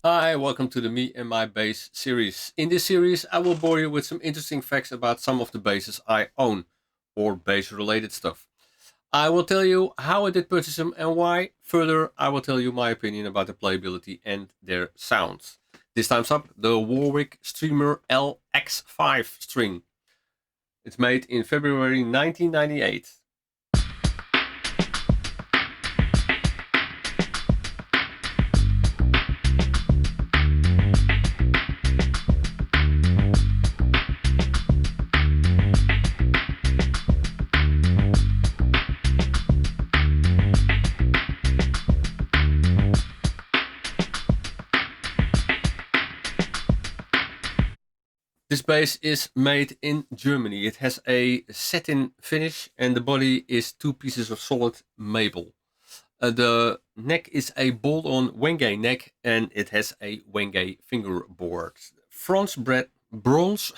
Hi, welcome to the Me and My Bass series. In this series, I will bore you with some interesting facts about some of the basses I own, or bass related stuff. I will tell you how I did purchase them and why. Further, I will tell you my opinion about the playability and their sounds. This time's up the Warwick Streamer LX5 string. It's made in February 1998. This bass is made in Germany. It has a satin finish and the body is two pieces of solid maple. The neck is a bolt-on Wenge neck and it has a Wenge fingerboard. Bronze, bronze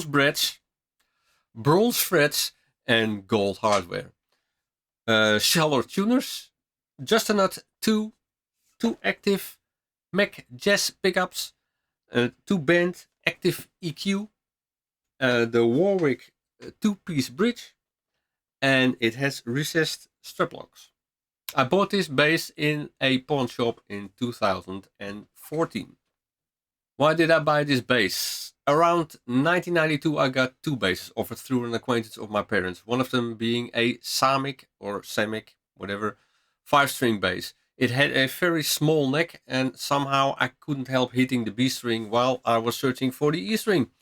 breads, bronze frets, and gold hardware. Shallow tuners, just a nut, two active Mac Jazz pickups, two band active EQ, the Warwick two-piece bridge, and it has recessed strap locks. I bought this bass in a pawn shop in 2014. Why did I buy this bass? Around 1992 I got two basses offered through an acquaintance of my parents, one of them being a Samick, whatever, 5-string bass. It had a very small neck and somehow I couldn't help hitting the B string while I was searching for the E string.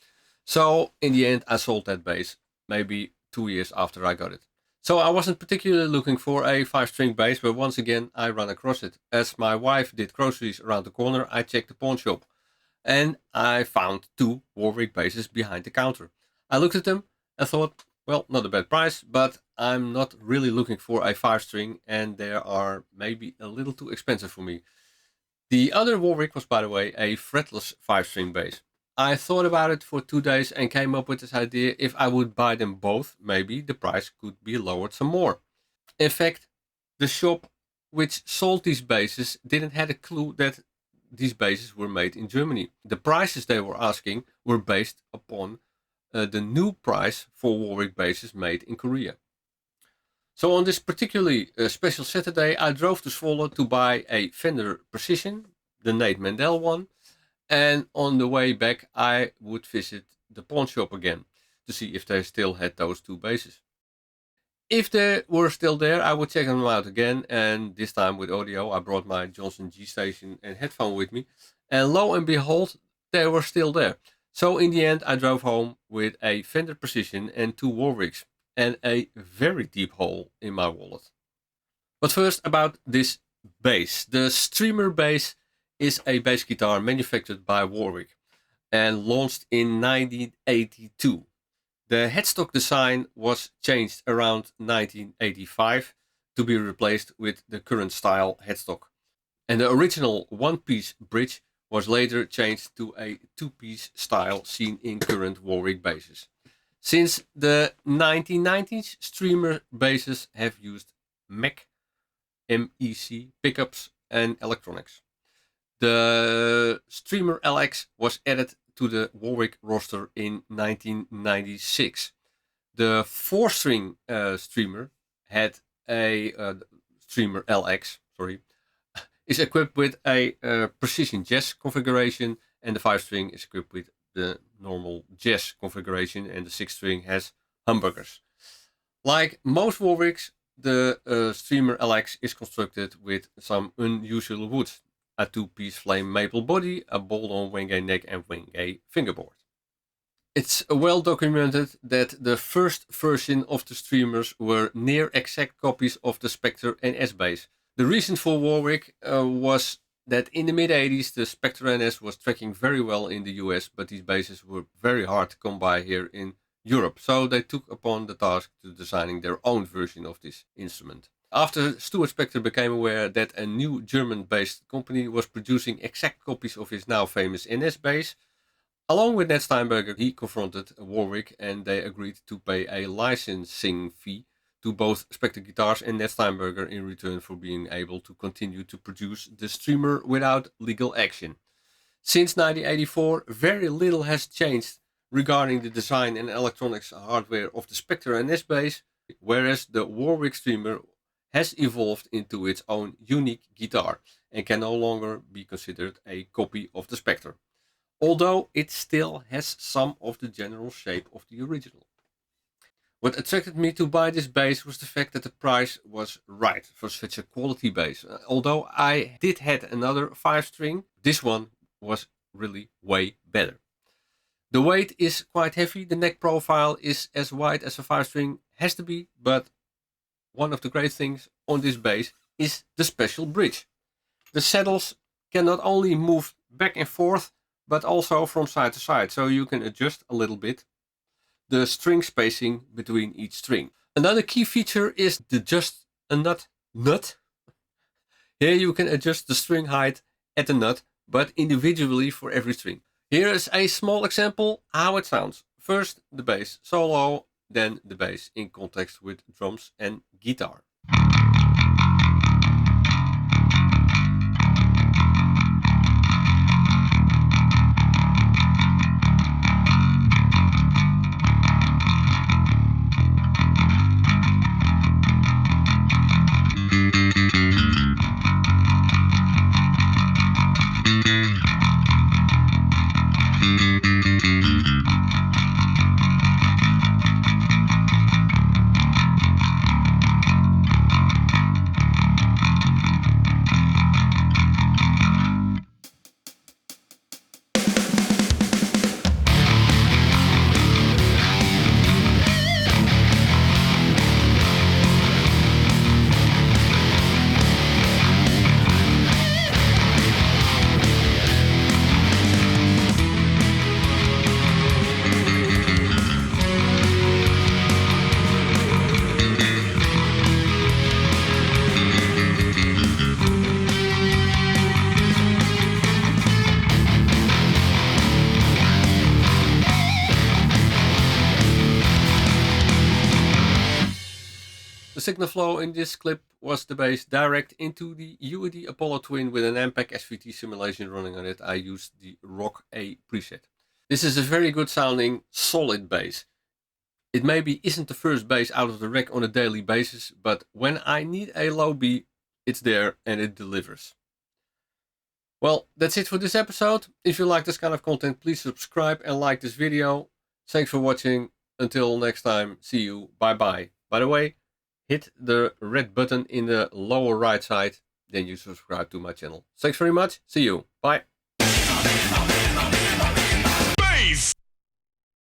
So in the end I sold that bass, maybe 2 years after I got it. So I wasn't particularly looking for a 5-string bass, but once again I ran across it. As my wife did groceries around the corner, I checked the pawn shop and I found two Warwick basses behind the counter. I looked at them and thought, well, not a bad price, but I'm not really looking for a 5-string and they are maybe a little too expensive for me. The other Warwick was, by the way, a fretless 5-string bass. I thought about it for 2 days and came up with this idea: if I would buy them both, maybe the price could be lowered some more. In fact, the shop which sold these basses didn't have a clue that these basses were made in Germany. The prices they were asking were based upon the new price for Warwick basses made in Korea. So on this particularly special Saturday, I drove to Zwolle to buy a Fender Precision, the Nate Mendel one, and on the way back I would visit the pawn shop again to see if they still had those two basses. If they were still there, I would check them out again, and this time with audio. I brought my Johnson G Station and headphone with me, and lo and behold, they were still there. So in the end, I drove home with a Fender Precision and two Warwicks, and a very deep hole in my wallet. But first about this bass. The Streamer bass is a bass guitar manufactured by Warwick and launched in 1982. The headstock design was changed around 1985 to be replaced with the current style headstock. And the original one-piece bridge was later changed to a two-piece style seen in current Warwick basses. Since the 1990s, Streamer basses have used MEC pickups and electronics. The Streamer LX was added to the Warwick roster in 1996. The 4-string Streamer had a Streamer LX, sorry, is equipped with a precision jazz configuration, and the 5-string is equipped with the normal jazz configuration, and the 6-string has humbuckers. Like most Warwicks, the Streamer LX is constructed with some unusual wood: a two-piece flame maple body, a bolt-on Wenge neck, and Wenge fingerboard. It's well documented that the first version of the Streamers were near exact copies of the Spectre NS bass. The reason for Warwick was that in the mid-80s the Spectre NS was tracking very well in the US, but these basses were very hard to come by here in Europe, so they took upon the task to designing their own version of this instrument. After Stuart Spector became aware that a new German-based company was producing exact copies of his now famous NS bass, along with Ned Steinberger, he confronted Warwick and they agreed to pay a licensing fee to both Spectre Guitars and Ned Steinberger in return for being able to continue to produce the Streamer without legal action. Since 1984, very little has changed regarding the design and electronics hardware of the Spectre and NES bass, whereas the Warwick Streamer has evolved into its own unique guitar and can no longer be considered a copy of the Spectre, although it still has some of the general shape of the original. What attracted me to buy this bass was the fact that the price was right for such a quality bass. Although I did had another 5-string, this one was really way better. The weight is quite heavy, the neck profile is as wide as a 5-string has to be, but one of the great things on this bass is the special bridge. The saddles can not only move back and forth, but also from side to side, so you can adjust a little bit the string spacing between each string. Another key feature is the just a nut. Here you can adjust the string height at the nut, but individually for every string. Here is a small example how it sounds. First the bass solo, then the bass in context with drums and guitar. The signal flow in this clip was the bass direct into the UAD Apollo Twin with an Ampeg SVT simulation running on it. I used the Rock A preset. This is a very good sounding solid bass. It maybe isn't the first bass out of the rack on a daily basis, but when I need a low B, it's there and it delivers. Well, that's it for this episode. If you like this kind of content, please subscribe and like this video. Thanks for watching. Until next time, see you. Bye bye. By the way, hit the red button in the lower right side, then you subscribe to my channel. Thanks very much. See you. Bye.